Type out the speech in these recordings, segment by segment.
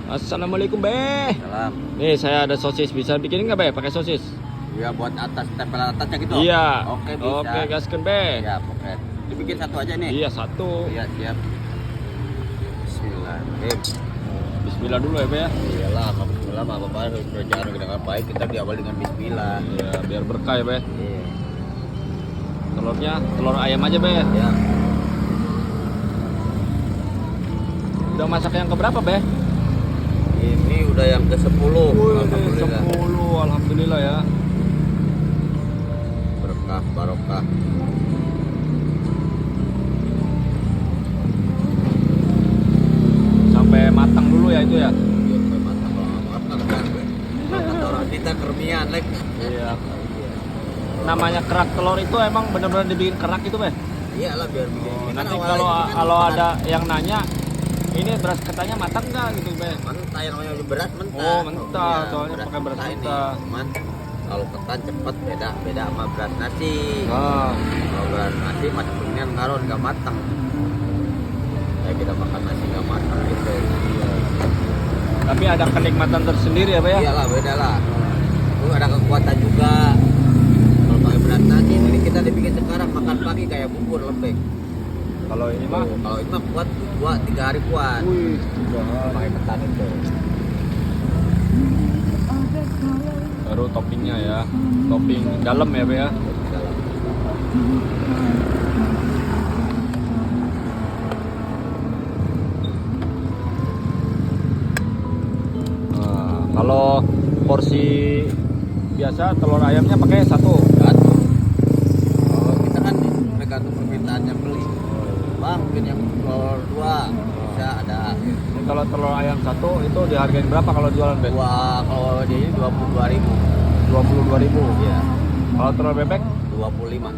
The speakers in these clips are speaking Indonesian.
Assalamualaikum Be. Salam. Nih saya ada sosis, bisa bikin nggak Be? Pakai sosis? Iya, buat atas tempelan atasnya gitu. Iya. Oke, bisa. Oke, gaskan Be. Ya, oke. Dibikin satu aja nih. Iya, satu. Iya, siap. Bismillahirrahmanirrahim. Bismillah dulu ya Be ya. Iyalah, sama bismillah mah apa kerjaan dengan baik, kita diawali dengan bismillah. Iya, biar berkah ya Be. Iya. Telurnya, telur ayam aja Be. Ya. Udah masak yang keberapa Be? Ini udah yang ke-10. Alhamdulillah. 10, alhamdulillah ya. Berkah barokah. Sampai matang dulu ya itu ya. Iya, sampai matang. Kalau nggak matang kan. Kalau kata orang kita kermian, Lek. Iya. Namanya kerak telur itu emang benar-benar dibikin kerak itu Be. Iyalah biar bikin. Nanti kalau ada yang nanya, ini beras ketannya matang nggak gitu Be? Mentah, yang namanya beras mentah. Oh, mentah, Iya, soalnya pakai beras ini. mentah. Cuman kalau ketan cepet beda sama beras nasi. Ah, Kalau beras nasi masih punya ngaruh nggak matang. Kayak kita makan nasi nggak matang gitu. tapi ada kenikmatan tersendiri ya Be ya? Iyalah, beda lah. Itu ada kekuatan juga. Kalau pakai beras nasi ini kita dibikin sekarang makan pagi kayak bubur lembek. Kalau ini mah, Kalau itu mah kuat 2-3 hari kuat. wih, Pakai ketan itu. baru toppingnya ya, topping dalam ya Be ya. Dalam. Nah, kalau porsi biasa telur ayamnya pakai satu. Satu. Kalau kita kan tergantung permintaan yang beli. Bang, bikin yang telur 2 bisa ada. Ini kalau telur ayam satu itu dihargain berapa kalau jualan Be? Kalau dia ini 22.000. 22.000. Iya, Kalau telur bebek? 25.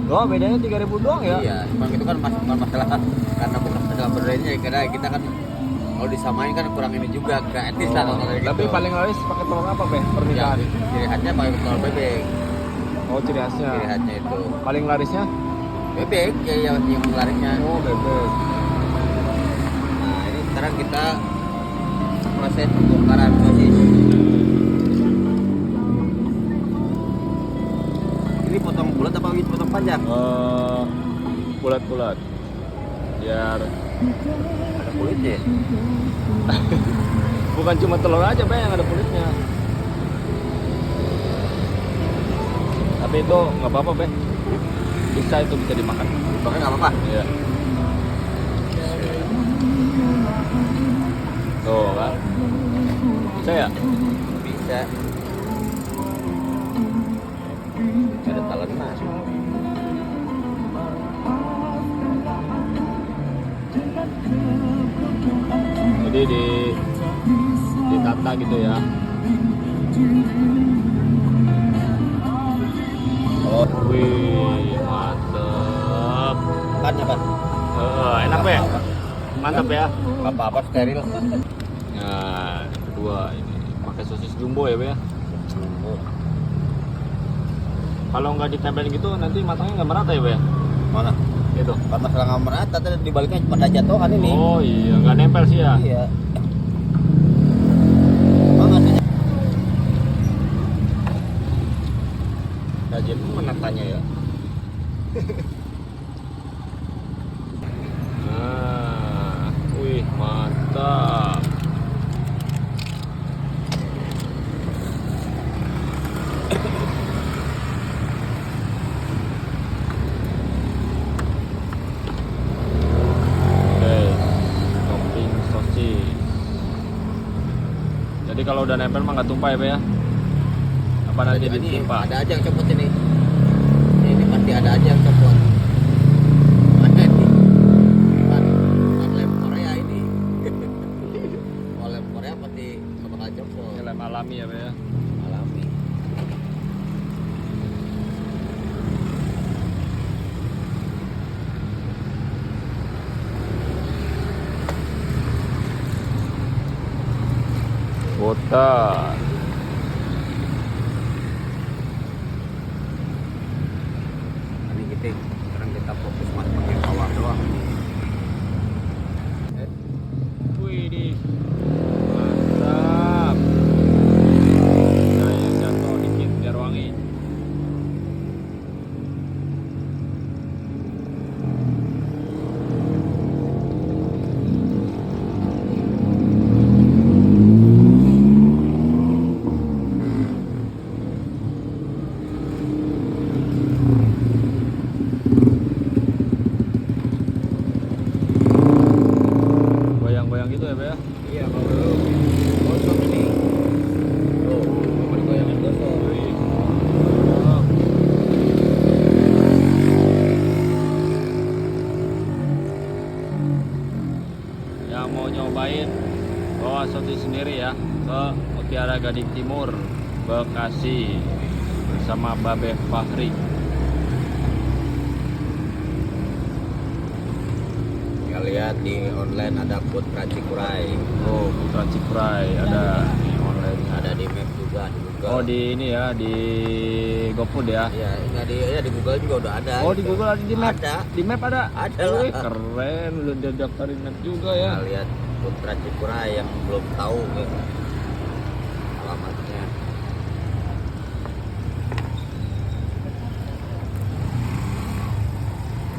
Oh, bedanya 3.000 doang ya? Iya, cuma itu kan bukan masalah karena bukan masalah berbedanya, karena kita kan kalau disamain kan kurang ini juga, gak etis lah kalau kayak Tapi gitu. paling laris pakai telur apa Be? Ya, Permintaan. ciri khasnya pakai telur bebek. Oh, ciri khasnya. Ciri khasnya itu Paling larisnya? bebek ya, yang larisnya. Oh, bebek. Nah, ini sekarang kita proses pembongkaran sosis. Ini potong bulat apa potong panjang? Bulat-bulat. Biar Ada kulitnya. bukan cuma telur aja Be yang ada kulitnya. Tapi itu nggak apa-apa Be. Bisa, itu bisa dimakan. Pokoknya nggak apa-apa. Iya. Tuh kan. Bisa ya? Bisa. Ada talan mas. Jadi ditata gitu ya. Oh, Wih, mantep. kan apa? Enak Be? Mantap ya. Apa steril. Nah, kedua ini pakai sosis jumbo ya Be ya. Kalau nggak ditempelin gitu nanti matangnya nggak merata ya Be ya? Mana? Gitu. Karena masalah nggak merata, tadi dibaliknya pada jatuhan ini. Oh iya, nggak nempel sih ya. Iya. Oh, maksudnya. Rajin menatanya ya. Nah, wih mantap. Topping sosis. Jadi kalau udah nempel mah nggak tumpah ya Be ya? Apa nanti Ini ditumpah? ada aja yang copot ini. Ini pasti ada aja yang copot. Mana ini? Bukan lem Korea ini. Kalau lem Korea pasti nggak bakal copot. Lem alami ya Be ya? Alami. Putar. Ini kita sekarang kita fokus masuk pakai bawah doang. Wih, goyang-goyang gitu ya, Be ya? Iya, kalau lu gosok ini. Tuh, kalau digoyangin gosok. Wih. Oh. Yang mau nyobain bawa sosis sendiri ya ke Mutiara Gading Timur, Bekasi bersama Babe Fahri. Ya lihat di online ada Putra Cikuray. Oh, Putra Ciprai ada di online. Ada di map juga di Google. Oh, di ini ya, di GoFood ya. Iya, enggak di Google juga udah ada. Oh, di Google ada, di map. Ada. Di map ada. Ada lah. Wih, keren, udah didaftarin map juga ya. Nah, lihat Putra Cikuray yang belum tahu ya, alamatnya.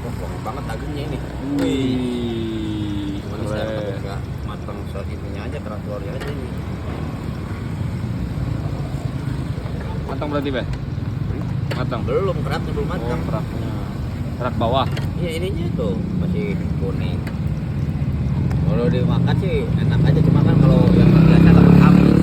Wah, wangi banget dagingnya ini. Wih, Manis ya, keren. enggak matang saat itunya aja, keras telurnya aja ini. Matang berarti, Be? Matang. Belum, keratnya belum Oh, matang. keraknya. Kerak bawah. Iya, ininya tuh masih kuning. Kalau dimakan sih enak aja, cuma kan kalau yang biasa dapat amis.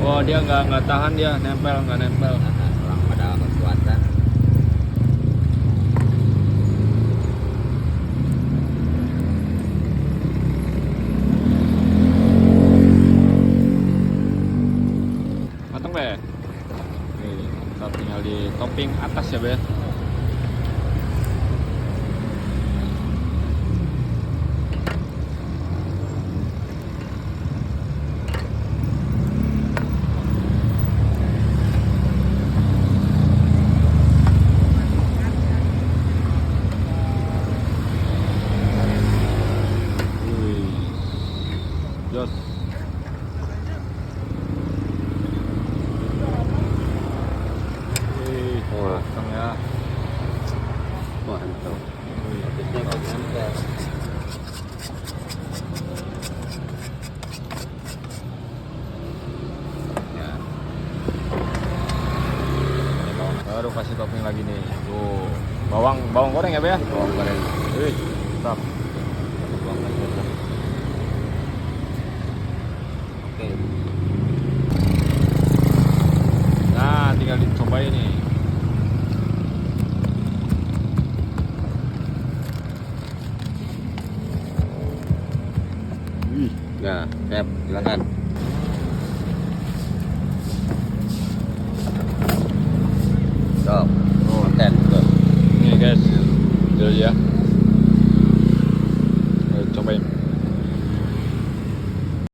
Wah, dia nggak tahan, dia nempel, nggak nempel. Nah, orang pada kekuatan. Matang, Be? Nih, kita tinggal di topping atas ya, Be. Wih, jos. Wih, matang ya. Mantap. Wih, Habisnya kok nempel. Ya. baru kasih topping lagi nih. Tuh, bawang goreng ya, Be ya? Bawang goreng. Wih, mantap. Bawang goreng. Oke. Nah, tinggal dicobain nih. Wih, Nah, siap, silakan. Stop. oh, Konten, stop. ini guys, dulu ya.